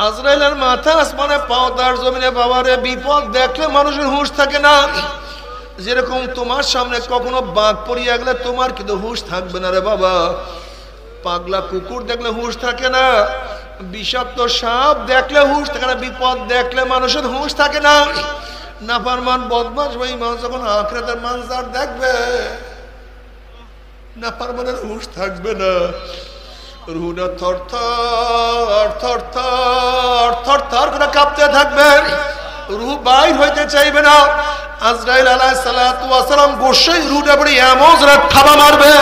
আজরাইলের মাথা আসমানে পাও তার জমিনে। বাবারে বিপদ দেখলে মানুষের হুঁশ থাকে না। যেরকম তোমার সামনে কখনো বাঘ পড়িয়া গেলে তোমার কিন্তু হুঁশ থাকবে না রে বাবা। পাগলা কুকুর দেখলে হুঁশ থাকে না, বিষাক্ত সাপ দেখলে হুঁশ থাকে না, বিপদ দেখলে মানুষের হুঁশ থাকে না। নাফরমান বদমাশ বেঈমান যখন আখিরাতের মানজার দেখবে, নাফরমানের হুঁশ থাকবে না। রুহটা থরথর থরথর থরথর করে কাঁপতে থাকবে, রুহ বাইর হইতে চাইবে না। আজরাইল আলাইহিস সালাতু ওয়াস সালাম বসেই রুহটা পড়ে এমন জোরে থাবা মারবে,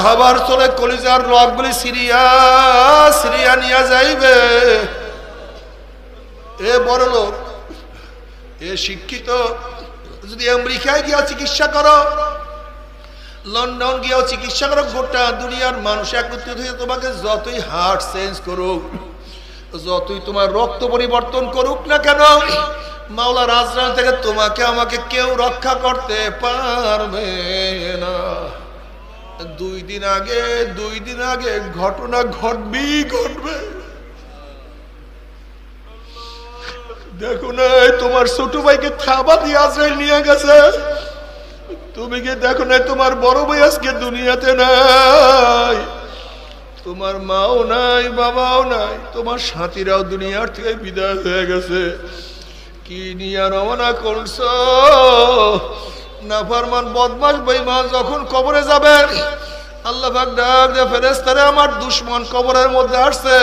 খাবার চলে কলিজার রগগুলি সিরিয়া সিরিয়া নিয়ে যাইবে। এ বড় লোক, এ শিক্ষিত, যদি আমেরিকায় গিয়া চিকিৎসা করো, লন্ডন গিয়েও চিকিৎসা করো, গোটা দুনিয়ার মানুষ একত্রিত হয়ে তোমাকে যতই হার্ট চেঞ্জ করুক, যতই তোমার রক্ত পরিবর্তন করুক না কেন, মাওলা রাজরান থেকে তোমাকে আমাকে কেউ রক্ষা করতে পারবে না। দুই দিন আগে ঘটনা ঘটবে। দেখো না, তোমার ছোট ভাইকে থাবা দিয়ে আজরাইল নিয়ে গেছে। তুমি কি দেখো না, তোমার বড় ভাই আজকে দুনিয়াতে নাই, তোমার মাও নাই, বাবাও নাই, তোমার সাথীরাও দুনিয়ার থেকে বিদায় হয়ে গেছে। কি নিয়ে রওনা করছো? নাফরমান বদমাশ বেঈমান যখন কবরে যাবে, আল্লাহ পাক ডাক দে, ফেরেশতারা আমার দুশমন কবরের মধ্যে আসছে,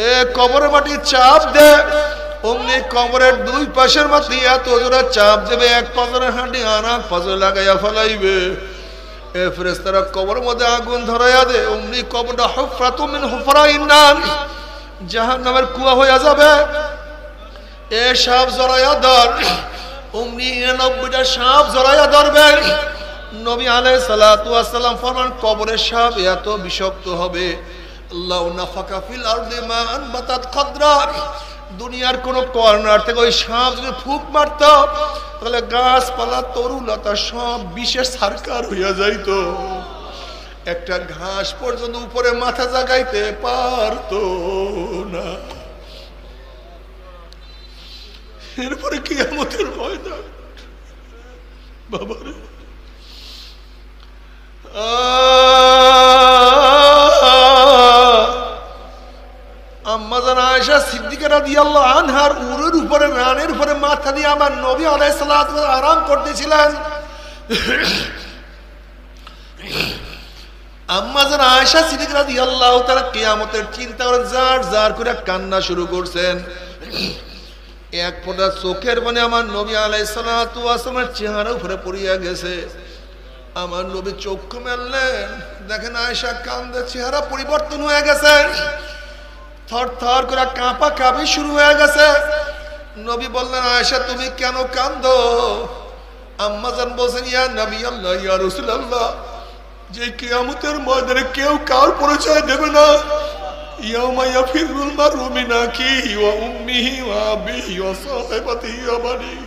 এ কবরের মাটি চাপ দে। অমনি কবরের দুই পাশের মাটি এত জোরে চাপ দেবে, এক পাজরের হাঁটি আর এক পাজরে লাগাইয়া ফেলাইবে। এ ফেরেশতারা কবরের মধ্যে আগুন ধরাইয়া দে, অমনি কবরটা হুফরাতুম মিন হুফরাইন নার, জাহান্নামের কুয়া হইয়া যাবে। এ সাপ জড়াইয়া ধর, অমনি ৯৯টা সাপ জড়াইয়া ধরবে। নবী আলাইহিস সালাতু ওয়াস সালাম ফরমান, কবরের সাপ এত বিষাক্ত হবে, আল্লাহু নাফাকা ফিল আরদি মা আনবাতাত খাদরা, দুনিয়ার কোন কর্নার থেকে ওই সাপ যদি ফুঁক মারত, তাহলে গাছপালা তরুলতা সব বিষের সরকার হইয়া যাইত, একটা ঘাস পর্যন্ত উপরে মাথা জাগাইতে পারতো না। এরপরে কিয়ামতের ময়দান বাবারে, আম্মা জান আয়েশা সিদ্দিকা রাদিয়াল্লাহু আনহার উরুর উপরে, রানের উপরে মাথা দিয়ে আমার নবী আলাইহিস সালাতু ওয়াস সালাম আরাম করতেছিলেন। আম্মা জান আয়েশা সিদ্দিকা রাদিয়াল্লাহু তাআলা কিয়ামতের চিন্তা করে জার জার করে কান্না শুরু করছেন। এক ফোঁটা চোখের পানি আমার নবী আলাইহিস সালাতু ওয়াস সালামের চেহারার উপরে পড়িয়া গেছে। আমার নবী চক্ষু মেললেন, দেখেন আয়েশা কান্দে, চেহারা পরিবর্তন হয়ে গেছে, থর থর করে কাঁপা কাঁপি শুরু হয়ে গেছে। নবী বললেন, আয়েশা তুমি কেন কান্দো? আম্মা জান বলছেন, ইয়া নবী আল্লাহ, ইয়া রাসূলুল্লাহ, যে কিয়ামতের ময়দানে কেউ কার পরিচয় দেবে না। ইয়াউমা ইয়াফিরুল মারউ মিন আখিহি ওয়া উম্মিহি ওয়া আবিহি ওয়া সাহিবাতিহি ওয়া বানিহি,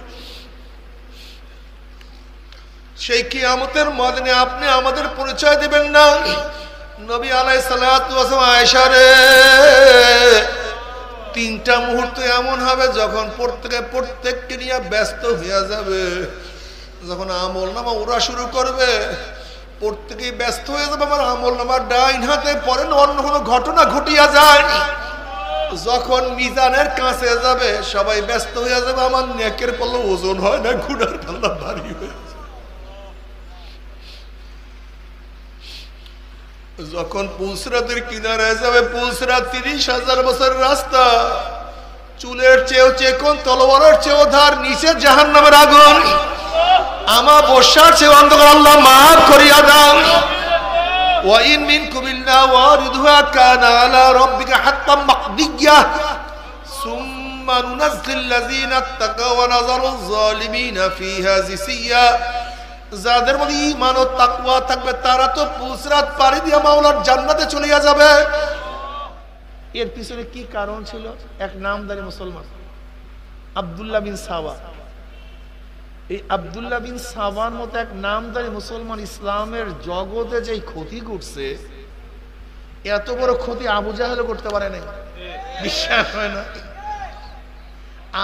সেই কিয়ামতের ময়দানে আপনি আমাদের পরিচয় দিবেন না। নবী আলাইহিস সালাতু ওয়াস সালাম, আয়েশা রে, তিনটা মুহূর্ত এমন হবে যখন প্রত্যেককে নিয়ে ব্যস্ত হইয়া যাবে, যখন আমল নামা ওরা শুরু করবে, প্রত্যেকেই ব্যস্ত হয়ে যাবে। আমার আমল নামার ডাইন হাতে পরে অন্য কোনো ঘটনা ঘটিয়া যায়, যখন মিজানের কাছে যাবে সবাই ব্যস্ত হইয়া যাবে, আমার নেকের পাল্লা ওজন হয় না, গুনার পাল্লা ভারী হয়ে। যখন পুলসরাতের কিনারে যাবে, পুলসরাত ৩০,০০০ বছরের রাস্তা, চুলের চেয়েও চেকন, তলোয়ারের চেয়েও ধার, নিচে জাহান্নামের আগুন, আমার বর্ষার চেয়ে অন্ধকার, আল্লাহ মাফ করিয়া দাও। ওয়া ইন মিনকুম ইল্লা ওয়ারিদুহা কানা আলা রাব্বিকা হাত্তাম মাকদিয়্যা সুম্মা নুনাজ্জিল লাযিনা তাকাও ওয়া নাযারুয যালিমিনা ফিহা জিসিয়্যা, যাদের মধ্যে ঈমান ও তাকওয়া থাকবে তারা তো পুলসরাত পাড়ি দিয়ে মাওলার জান্নাতে চলে যাবে। এর পিছনে কি কারণ ছিল? এক নামদারি মুসলমান আব্দুল্লাহ বিন সাওয়া, এই আব্দুল্লাহ বিন সাওয়ার মতো এক নামদারি মুসলমান ইসলামের জগতে যে ক্ষতি করছে, এত বড় ক্ষতি আবু জাহেলও করতে পারে নাই। বিশ্বাস হয় না।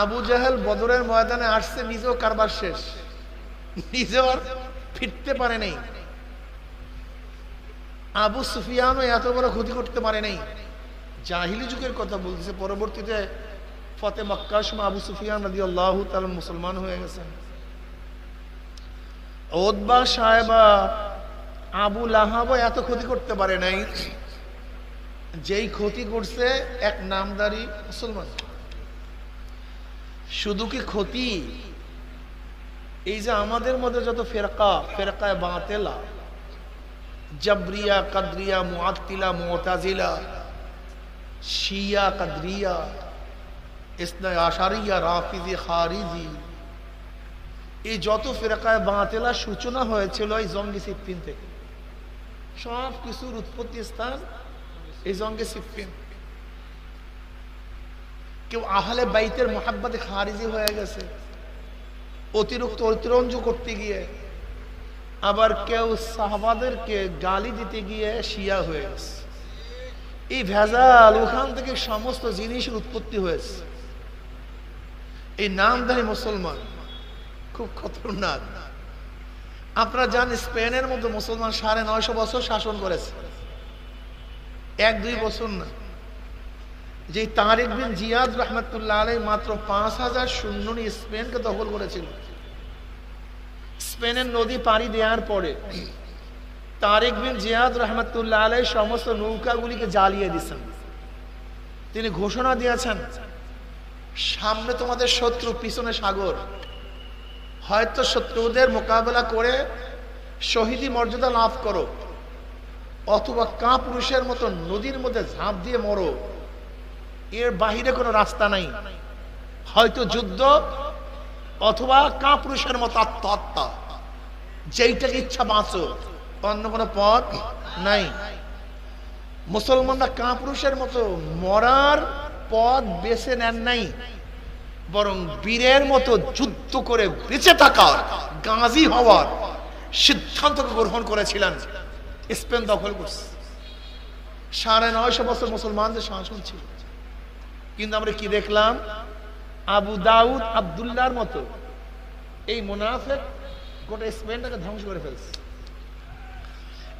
আবু জাহেল বদরের ময়দানে আসছে, নিজেও কারবার শেষ, নিজেও আর ফিরতে পারে নাই। আবু সুফিয়ানও এত বড় ক্ষতি করতে পারে নাই। জাহিলি যুগের কথা বলতেছে, পরবর্তীতে ফতে মক্কার সময় আবু সুফিয়ান রাদিয়াল্লাহু তাআলা মুসলমান হয়ে গেছেন। উতবা সাহেবা আবু লাহাবও এত ক্ষতি করতে পারে নাই যেই ক্ষতি করছে এক নামদারি মুসলমান। শুধু কি ক্ষতি, এই যে আমাদের মধ্যে যত ফেরকায়ে বাতিলা, জাবরিয়া, কাদরিয়া, মুআত্তিলা, মুতাজিলা, শিয়া, কাদরিয়া, ইসনাই আশারিয়া, রাফিজি, খারিজি, এই যত ফেরকায়ে বাতিলা সূচনা হয়েছিল এই জঙ্গে সিফফিন থেকে। সব কিছুর উৎপত্তি স্থান এই জঙ্গে সিফফিন। কেউ আহলে বাইতের মুহাব্বতে খারিজি হয়ে গেছে অতিরিক্ত অতিরঞ্জ করতে গিয়ে, আবার কেউ সাহাবাদেরকে গালি দিতে গিয়ে শিয়া হয়ে গেছে। এই ভেজাল, ওখান থেকে সমস্ত জিনিসের উৎপত্তি হয়েছে। এই নামধারী মুসলমান খুব খতরনাক। আপনারা জানেন স্পেনের মধ্যে মুসলমান 950 বছর শাসন করেছে, 1-2 বছর না। যে তারিক বিন জিয়াদ রহমতুল্লাহ আলাইহি মাত্র 5000 সৈন্য নিয়ে স্পেনকে দখল করেছিল। স্পেনের নদী পাড়ি দেওয়ার পরে তারিক বিন জিয়াদ রহমতুল্লাহ আলাইহি সমস্ত নৌকাগুলিকে জ্বালিয়ে দিয়েছেন। তিনি ঘোষণা দিয়েছেন, সামনে তোমাদের শত্রু, পিছনে সাগর। হয়তো শত্রুদের মোকাবেলা করে শহীদি মর্যাদা লাভ করো, অথবা কাপুরুষের মতো নদীর মধ্যে ঝাঁপ দিয়ে মরো, এর বাহিরে কোনো রাস্তা নাই। হয়তো যুদ্ধ অথবা কাপুরুষের মতো আত্মহত্যা, যেইটাকে ইচ্ছা বাঁচো, অন্য কোনো পথ নাই। মুসলমানরা কাপুরুষের মতো মরার পথ বেছে নেন নাই, বরং বীরের মতো যুদ্ধ করে বেঁচে থাকার, গাজী হওয়ার সিদ্ধান্ত গ্রহণ করেছিলেন। স্পেন দখল করছে, 950 বছর মুসলমানদের শাসন ছিল। কিন্তু আমরা কি দেখলাম, আবু দাউদ আব্দুল্লাহর মতো এই মুনাফিক গোটা স্পেনটাকে ধ্বংস করে ফেলছে।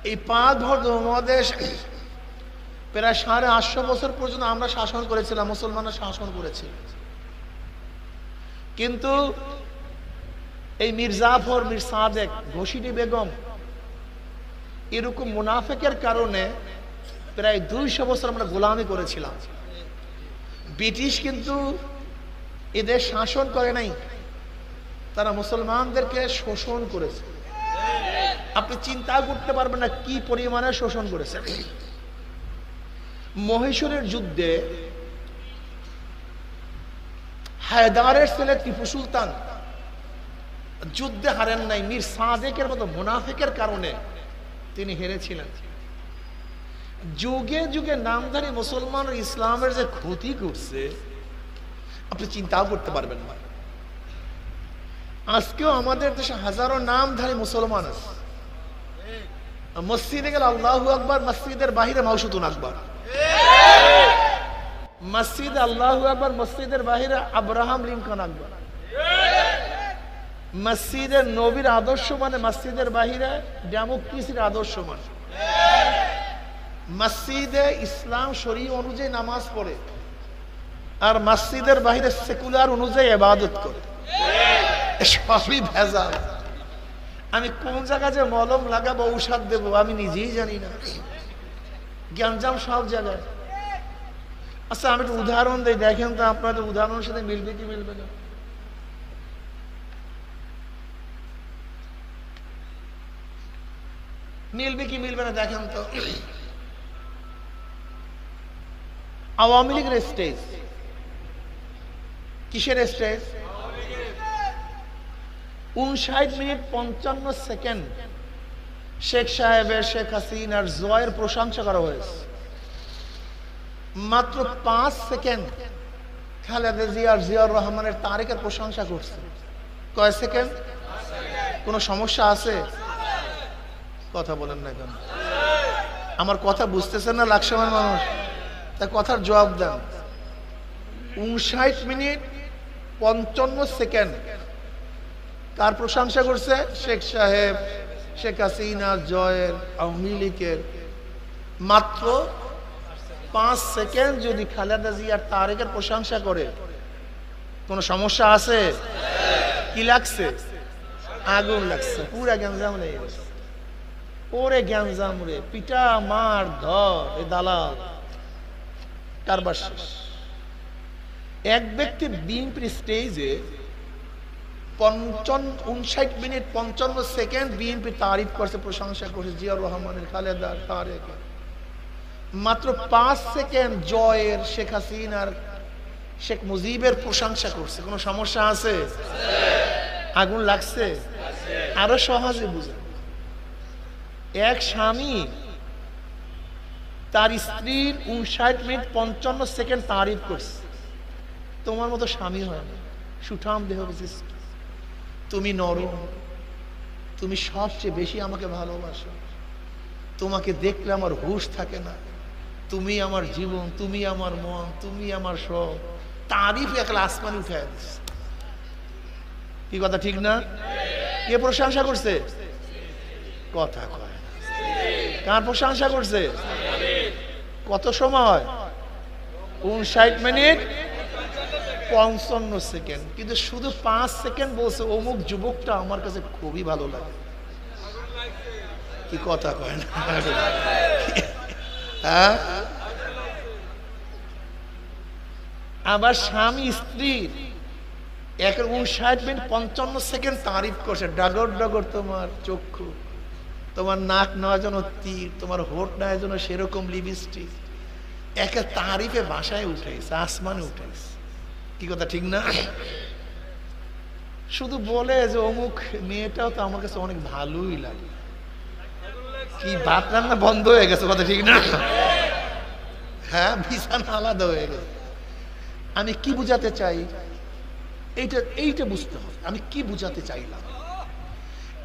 এই 5 ভর উপমহাদেশ প্রায় 850 বছর পর্যন্ত আমরা শাসন করেছিলাম, মুসলমানরা শাসন করেছিল। কিন্তু এই মীর জাফর, মীর সাদেক, ঘোষিনী বেগম এরকম মুনাফিকের কারণে প্রায় 200 বছর আমরা গোলামি করেছিলাম। ব্রিটিশ কিন্তু এদের শাসন করে নাই, তারা মুসলমানদেরকে শোষণ করেছে। আপনি চিন্তা করতে পারবেন না কি পরিমাণে শোষণ করেছে। মহীশূরের যুদ্ধে হায়দারের ছেলে টিপু সুলতান যুদ্ধে হারেন নাই, মীর সাদেকের মতো মুনাফিকের কারণে তিনি হেরেছিলেন। যুগে যুগে নামধারী মুসলমান ইসলামের যে ক্ষতি করছে আপনি চিন্তাও করতে পারবেন না। আজকেও আমাদের দেশে হাজারো নামধারী মুসলমান আছে। মসজিদে গেলে আল্লাহু আকবার, মসজিদের বাহিরে মাউসুতুন আকবার। মসজিদে আল্লাহু আকবার, মসজিদের বাহিরে আব্রাহাম লিঙ্কন আকবার। মসজিদে নবীর আদর্শ মানে মসজিদের বাহিরে ডেমোক্রেসির আদর্শ মানে। মসজিদে ইসলাম শরীয়ত অনুযায়ী নামাজ পড়ে, আর মসজিদের বাহিরে সেকুলার অনুযায়ী ইবাদত করে। সবই ভেজাল। আমি কোন জায়গায় যে মলম লাগাবো, ঔষধ দেবো আমি নিজেই জানি না। জ্ঞানজাম সব জায়গায়। আচ্ছা আমি একটা উদাহরণ দিই, দেখেন তো আপনাদের উদাহরণের সাথে মিলবে কি মিলবে না। মিলবে কি মিলবে না দেখেন তো। আওয়ামী লীগের স্টেজ, কিসের স্টেজ? 59 মিনিট 55 সেকেন্ড শেখ সাহেবের, শেখ হাসিনার জয়ের প্রশংসা করা হয়েছে। মাত্র 5 সেকেন্ড খালেদা জিয়ার, জিয়াউর রহমানের, তারেকের প্রশংসা করছে। কয় সেকেন্ড? কোনো সমস্যা আছে? কথা বলেন না কেন? আমার কথা বুঝতেছেন না লাকসামের মানুষ? তা কথার জবাব দেন। 59 মিনিট 55 সেকেন্ড কার প্রশংসা করছে? শেখ সাহেব, শেখ হাসিনা, জয়ের, আওয়ামী লীগের। মাত্র 5 সেকেন্ড যদি খালেদা জিয়ার তারেকের প্রশংসা করে, কোন সমস্যা আছে? কি লাগছে? আগুন লাগছে, পুরা গ্যাঞ্জাম লেগে গেছে। ওরে গ্যাঞ্জাম রে, পিটা মার ধর, এ দালাল কারবার শেষ। এক ব্যক্তি বিএনপির স্টেজে 59 মিনিট 55 সেকেন্ড বিএনপি তারিফ করছে, প্রশংসা করছে জিয়াউর রহমানের, খালেদার, তারেকের। মাত্র 5 সেকেন্ড জয়ের, শেখ হাসিনার, শেখ মুজিবের প্রশংসা করছে। কোনো সমস্যা আছে? আগুন লাগছে? আরো সহজে বুঝেন, এক স্বামী তার স্ত্রীর 59 মিনিট 55 সেকেন্ড তারিফ করছে। তোমার মতো স্বামী হয় না, সুঠাম দেহ বিশিষ্ট, তুমি নরম, তুমি সবচেয়ে বেশি আমাকে ভালোবাসো, তোমাকে দেখলে আমার হুঁশ থাকে না, তুমি আমার জীবন, তুমি আমার মন, তুমি আমার সব। তারিফ একলা আসমানে উঠায় দিচ্ছে। কি কথা ঠিক না? কে প্রশংসা করছে? কথা কয়। কার প্রশংসা করছে? কত সময়? 59 মিনিট 55 সেকেন্ড। কিন্তু শুধু 5 সেকেন্ড বলছে অমুক যুবকটা আমার কাছে খুবই ভালো লাগে। কি কথা কয় না? হ্যাঁ, আবার স্বামী স্ত্রীর 59 মিনিট 55 সেকেন্ড তারিফ করছে। ডাগর ডগর তোমার চক্ষু, তোমার নাক নয় যেন তীর, তোমার হোঠ নয় যেন সেরকম লিপস্টিক। একে তারিফে বাসায় উঠেছে, আসমানে উঠেছে। কি কথা ঠিক না? শুধু বলে যে অমুক মেয়েটাও তো আমার কাছে অনেক ভালোই লাগে। কি ভাত রান্না বন্ধ হয়ে গেছে, কথা ঠিক না? হ্যাঁ, বিছানা আলাদা হয়ে গেছে। আমি কি বুঝাতে চাই, এইটা বুঝতে হবে। আমি কি বুঝাতে চাইলাম,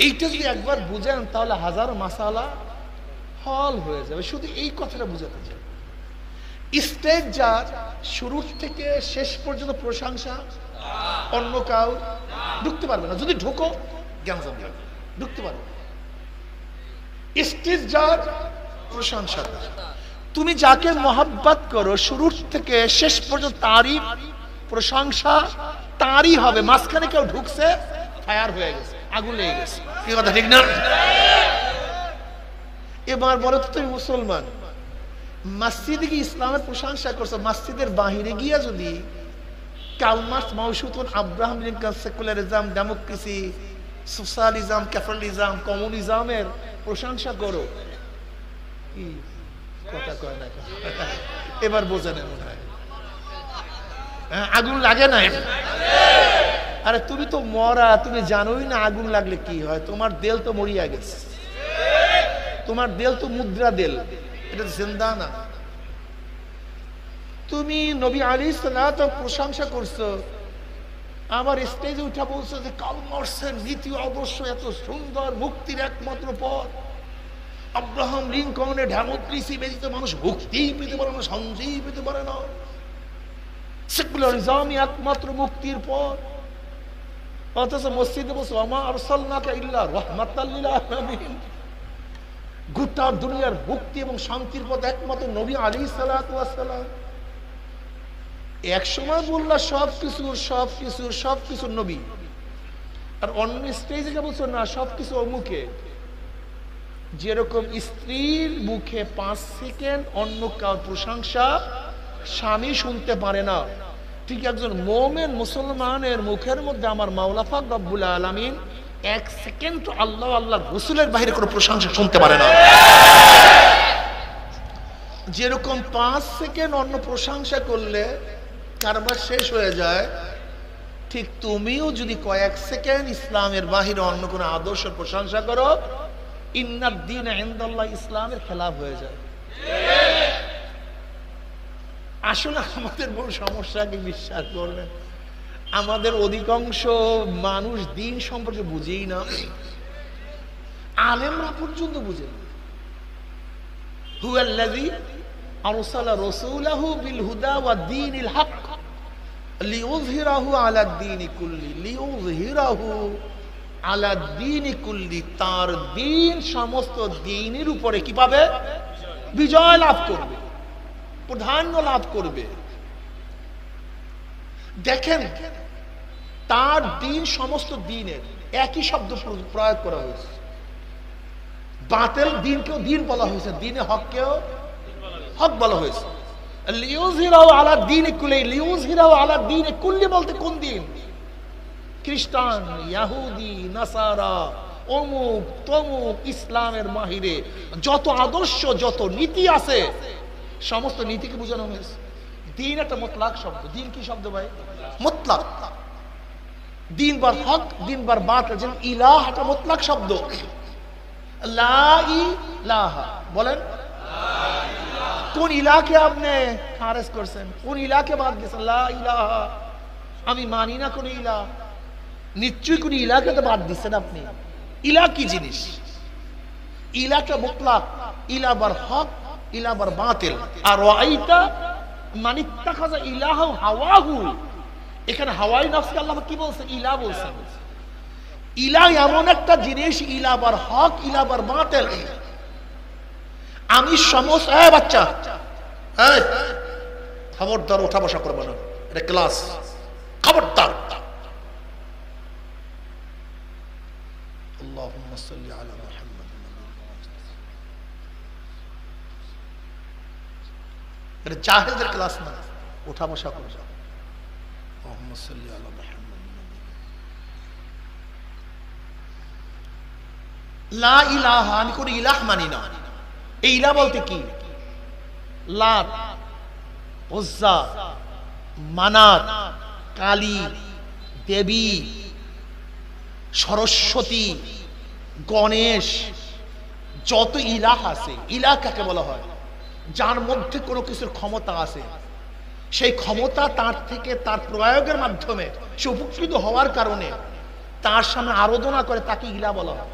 এইটা যদি একবার বুঝেন তাহলে হাজার মাসালা হল হয়ে যাবে। শুধু এই কথাটা বুঝাতে চাই। স্টেজ যার, শুরু থেকে শেষ পর্যন্ত প্রশংসা, অন্য কাউ ঢুকতে পারবে না। যদি ঢোকো জ্ঞান ঢুকতে পারবে। স্টেজ যার, প্রশংসা। তুমি যাকে মহব্বত করো শুরু থেকে শেষ পর্যন্ত তারই প্রশংসা তারই হবে। মাঝখানে কেউ ঢুকছে, ফায়ার হয়ে গেছে, আগুন লেগে গেছে। কি কথা ঠিক না? এবার বলো তো, তুমি মুসলমান, মসজিদে গিয়ে ইসলামের প্রশংসা করছো, মসজিদের বাহিরে গিয়া যদি কালমার্স, মাউসুতুন, Abraham Lincoln, secularism, democracy, socialism, capitalism, কমিউনিজমের প্রশংসা করো, কি কথা কয় না? এবার বোঝা নেই মনে হয়। আগুন লাগে না? আরে তুমি তো মরা, তুমি জানোই না আগুন লাগলে কি হয়। তোমার দেল তো মরিয়া গেছে, তোমার দেল তো মুদ্রা দেল, এটা জিন্দা না। তুমি নবী আলাইহিস সালাত প্রশংসা করছো, আবার স্টেজে উঠা বলছো যে কার্ল মার্ক্সের নীতি আদর্শ এত সুন্দর, মুক্তির একমাত্র পথ। আব্রাহাম লিঙ্কনের ডেমোক্রেসি ব্যতীত মানুষ মুক্তিই পেতে পারে না, শান্তিই পেতে পারে না। সেকুলারিজমই একমাত্র মুক্তির পথ। অথচ মসজিদে বসে ওমা আরসালনাকা ইল্লা রাহমাতাল লিল আলামিন, গোটা দুনিয়ার মুক্তি এবং শান্তির পথ একমাত্র নবী আলাইহিস সালাতু ওয়াস সালাম। এক সময় বললা সবকিছুর নবী, আর অন্য স্টেজে যা বলছো না সবকিছু মুখে। যেরকম স্ত্রীর মুখে 5 সেকেন্ড অন্য কারোর প্রশংসা স্বামী শুনতে পারে না, ঠিক একজন মুমিন মুসলমানের মুখের মধ্যে আমার মাওলা পাক রব্বুল আলামিন 1 সেকেন্ড আল্লাহ আল্লাহর রাসূলের বাইরে কোনো প্রশংসা শুনতে পারে না। যেরকম 5 সেকেন্ড অন্য প্রশংসা করলে কারবার শেষ হয়ে যায়, ঠিক তুমিও যদি কয়েক সেকেন্ড ইসলামের বাহিরে অন্য কোনো আদর্শের প্রশংসা করো, ইন্নাদ দীন ইনদাল্লাহ, ইসলামের খেলাফ হয়ে যায়। আসলে আমাদের বড় সমস্যা কি বিশ্বাস করবেন, আমাদের অধিকাংশ মানুষ দিন সম্পর্কে বুঝেই না। আলেমরা পর্যন্ত বুঝে না। হুয়াল্লাযী আরসালা রাসূলাহু বিল হুদা ওয়া দীনিল হক লিউযহিরাহু আলা দ্বীনি কুল্লি, লিউযহিরাহু আলা দ্বীনি কুল্লি, তার দ্বীন সমস্ত দ্বীনের উপরে কি পাবে? বিজয় লাভ করবে, প্রাধান্য লাভ করবে। দেখেন, তার দ্বীন সমস্ত দ্বীনের একই শব্দ প্রয়োগ করা হয়েছে। বাতিল দ্বীনকেও দ্বীন বলা হয়েছে, দ্বীনে হককেও হক বলা হয়েছে। লিউযহিরাহু আলা দ্বীনি কুল্লি, লিউযহিরাহু আলা দ্বীনি কুল্লি বলতে কোন দ্বীন? খ্রিস্টান, ইহুদি, নাসারা, অমুক তমুক, ইসলামের বাহিরে যত আদর্শ যত নীতি আছে সমস্ত নীতিকে বোঝানো হয়েছে। দ্বীন একটা মুতলাক শব্দ। দ্বীন কি শব্দ ভাই? মুতলাক। দ্বীন বার হক, দ্বীন বার বাতিল। যেমন ইলাহ একটা মুতলাক শব্দ। লা ইলাহা বলেন, কোন ইলাকে আপনি খারেজ করছেন? কোন ইলাকে বাদ দিয়েছেন? লা ইলাহা, আমি মানি না কোন ইলাহ। নিশ্চয়ই কোন ইলাকে তো বাদ দিচ্ছেন আপনি। ইলাহ কি জিনিস? ইলাহটা মুতলাক, ইলাহ বার হক, ইলাহ বার বাতিল। আর রাআইতা মান ইত্তাখাযা ইলাহু হাওয়াহু, এখানে হাওয়াই নফসকে আল্লাহ কি বলছেন? ইলাহ বলছেন। ইলাহ এমন একটা জিনিস, ইলাহ বার হক, ইলাহ বার বাতিল। আমি সমস্ত বাচ্চা, খবরদার ওঠা বসা করবো না, এটা ক্লাস, খবরদার। আল্লাহুম্মা সাল্লি আলা মুহাম্মাদ। এটা জাহেলদের ক্লাস না, ওঠা বসা করবো। আল্লাহুম্মা সাল্লি আলা মুহাম্মাদ। লা ইলাহা, আমি কোন ইলাহ মানি না। এই ইলাহ বলতে কি? লাত, উজ্জা, মানাত, কালী, দেবী, সরস্বতী, গণেশ, যত ইলাহ আছে। ইলাহ কাকে বলা হয়? যার মধ্যে কোনো কিছুর ক্ষমতা আছে, সেই ক্ষমতা তার থেকে তার প্রয়োগের মাধ্যমে সে উপকৃত হওয়ার কারণে তার সামনে আরাধনা করে, তাকে ইলাহ বলা হয়।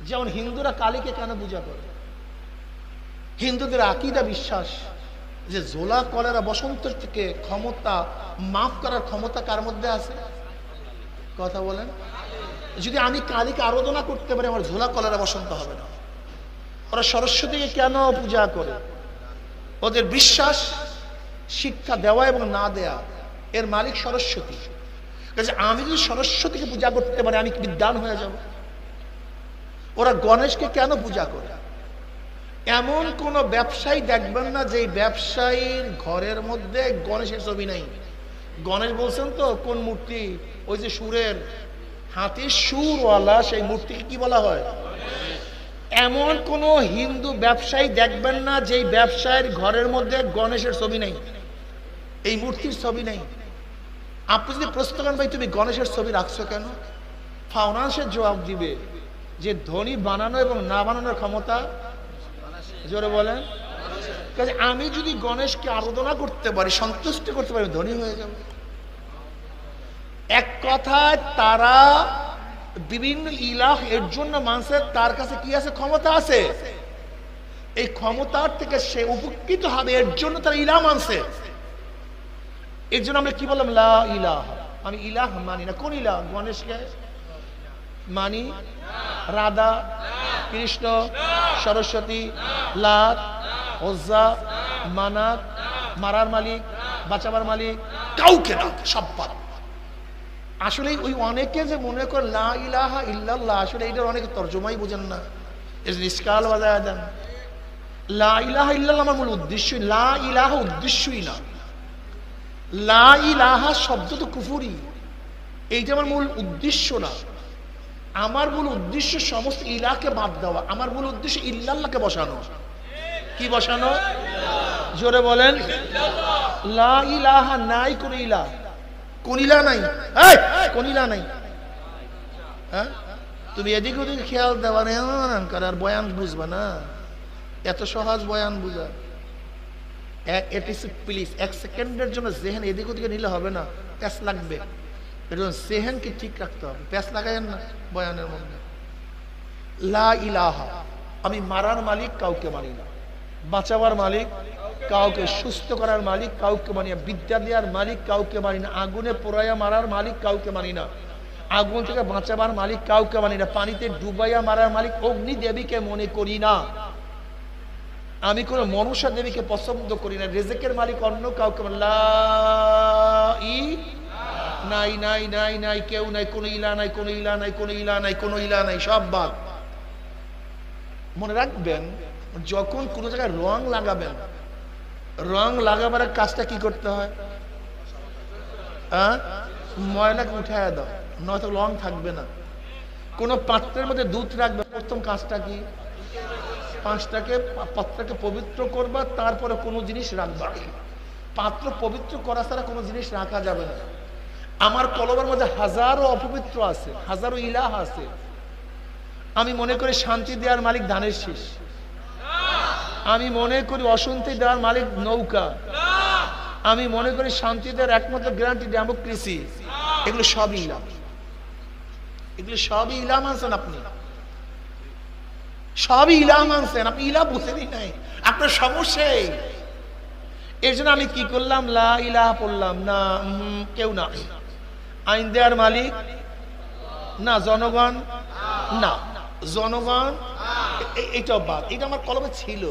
যেমন হিন্দুরা কালীকে কেন পূজা করে? হিন্দুদের আকীদা বিশ্বাস যে জোলা কলেরা বসন্ত থেকে ক্ষমতা মাফ করার ক্ষমতা কার মধ্যে আছে? কথা বলেন। যদি আমি কালীকে আরাধনা করতে পারি, আমার ঝোলা কলেরা বসন্ত হবে না। ওরা সরস্বতীকে কেন পূজা করে? ওদের বিশ্বাস শিক্ষা দেওয়া এবং না দেয়া এর মালিক সরস্বতী। আমি যদি সরস্বতীকে পূজা করতে পারি, আমি বিদ্বান হয়ে যাব। ওরা গণেশকে কেন পূজা করে? এমন কোন ব্যবসায়ী দেখবেন না যে ব্যবসায়ীর ঘরের মধ্যে গণেশের ছবি নাই। গণেশ বলছেন তো কোন মূর্তি? ওই যে সুরের হাতির সুরওয়ালা, সেই মূর্তিকে কি বলা হয়? এমন কোন হিন্দু ব্যবসায়ী দেখবেন না যে ব্যবসায়ীর ঘরের মধ্যে গণেশের ছবি নাই, এই মূর্তির ছবি নাই। আপনি যদি প্রশ্ন করেন, ভাই তুমি গণেশের ছবি রাখছো কেন? ফাউনান্সের জবাব দিবে যে ধনী বানানো এবং না বানানোর ক্ষমতা, জোরে বলেন। আমি যদি গণেশকে আরাধনা করতে পারি, সন্তুষ্ট করতে পারি, ধনী হয়ে যাব। এক কথায় তারা বিভিন্ন ইলাহ এর জন্য মানুষের তার কাছে কি আছে? ক্ষমতা আছে। এই ক্ষমতার থেকে সে উপকৃত হবে, এর জন্য তারা ইলাহ মানছে। এর জন্য আমরা কি বললাম? লা ইলাহ। আমি ইলাহ মানি না। কোন ইলাহ? গণেশকে মানি, রাধা, কৃষ্ণ, সরস্বতী, লাত, উজ্জা, মানাত, মারার মালিক, বাঁচাবার মালিক, কাউকে না, সব বাদ। আসলে ওই অনেকে যে মনে করে লা ইলাহা ইল্লাল্লাহ, আসলে এইটার অনেকে তর্জমাই বুঝেন না। এর নিষ্কাল বাজায় দেন। লা ইলাহা ইল্লাল্লাহ আমার মূল উদ্দেশ্য, লা ইলাহা উদ্দেশ্যই না। লা ইলাহা শব্দ তো কুফরি, এইটা আমার মূল উদ্দেশ্য না। আমার মূল উদ্দেশ্য সমস্ত ইলাহকে বাদ দেওয়া। আমার মূল উদ্দেশ্য ইল্লাল্লাহকে বসানো। কি বসানো? জোরে বলেন। লা ইলাহা, নাই কোন ইলাহ। কোন ইলাহ নাই? কোন ইলাহ নাই? হ্যাঁ, তুমি এদিক ওদিক খেয়াল দেওয়া নেই আর বয়ান বুঝবা না। এত সহজ বয়ান বুঝা। প্লিজ এক সেকেন্ডের জন্য জেহেন এদিক ওদিকে নিলে হবে না, প্যাস লাগবে। এর জন্য জেহেনকে ঠিক রাখতে হবে, প্যাস লাগাইয়েন না বয়ানের মধ্যে। লা ইলাহা, আমি মারার মালিক কাউকে মানি না, বাঁচাবার মালিক কাউকে সুস্থ করার মালিক কাউকে মানি না, বিদ্যা দেওয়ার মালিক কাউকে মানি না, আগুনে পোড়াইয়া মারার মালিক কাউকে মানি না, আগুন থেকে বাঁচাবার মালিক কাউকে মানি না, পানিতে ডুবাইয়া মারার মালিক অগ্নি দেবীকে মনে করি না, আমি কোন মনুষ্য দেবীকে পছন্দ করি না, রিজিকের মালিক অন্য কাউকে নাই নাই নাই নাই, কেউ নাই, কোন ইলা নাই, কোন ইলা নাই, কোন ইলা নাই, কোন ইলা নাই, সব বাদ। মনে রাখবেন, যখন কোন জায়গায় রং লাগাবেন, রং লাগাবার কাজটা কি করতে হয়? ময়লাকে উঠায় দাও, নয়তো রং থাকবে না। কোন পাত্রের মধ্যে দুধ রাখবে, প্রথম কাজটা কি? পাত্রকে পবিত্র করবা, তারপরে কোনো জিনিস রাখবা। পাত্র পবিত্র করা ছাড়া কোনো জিনিস রাখা যাবে না। আমার কলবের মধ্যে হাজারো অপবিত্র আছে, হাজারো ইলাহ আছে। আমি মনে করি শান্তি দেওয়ার মালিক ধানের শীষ, আমি মনে করি অশান্তি দেওয়ার মালিক নৌকা, আমি মনে করি শান্তি দেওয়ার একমাত্র গ্যারান্টি ডেমোক্রেসি। এগুলো সবই ইলাম, এগুলো সবই ইলাম আনছেন আপনি, সবই ইলাম আনছেন আপনি, ইলা বুঝেনি নাই, আপনার সমস্যাই। এর জন্য আমি কি করলাম? লা ইলাহা পড়লাম না, কেউ না। আইন দেওয়ার মালিক না, জনগণ না, জনগণ, এটা বাদ, এটা আমার কলমে ছিল।